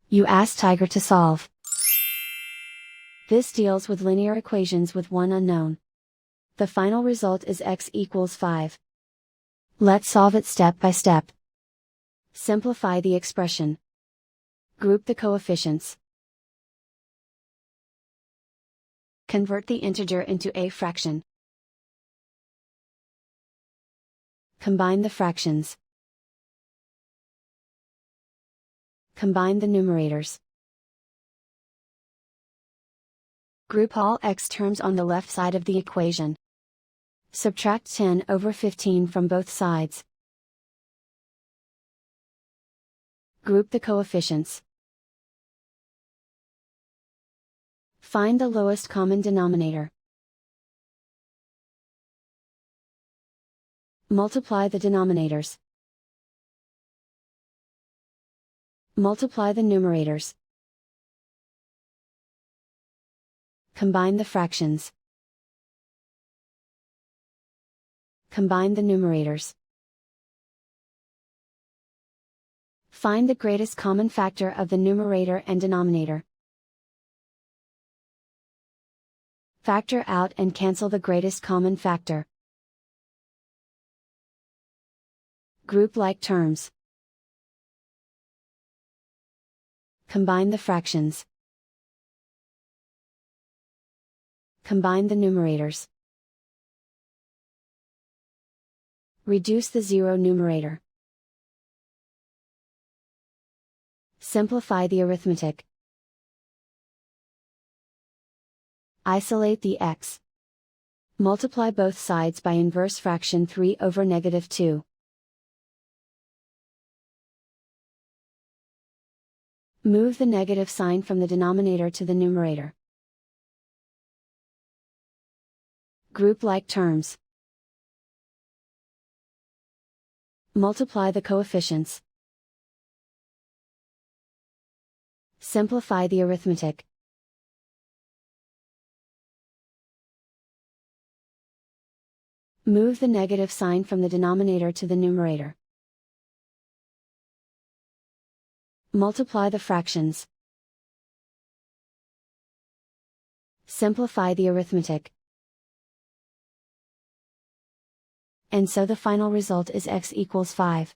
You ask Tiger to solve. This deals with linear equations with one unknown. The final result is x equals 5. Let's solve it step by step. Simplify the expression. Group the coefficients. Convert the integer into a fraction. Combine the fractions. Combine the numerators. Group all x terms on the left side of the equation. Subtract 10/15 from both sides. Group the coefficients. Find the lowest common denominator. Multiply the denominators. Multiply the numerators. Combine the fractions. Combine the numerators. Find the greatest common factor of the numerator and denominator. Factor out and cancel the greatest common factor. Group like terms. Combine the fractions. Combine the numerators. Reduce the zero numerator. Simplify the arithmetic. Isolate the x. Multiply both sides by inverse fraction 3/2. Move the negative sign from the denominator to the numerator. Group like terms. Multiply the coefficients. Simplify the arithmetic. Move the negative sign from the denominator to the numerator. Multiply the fractions. Simplify the arithmetic. And so the final result is x equals 5.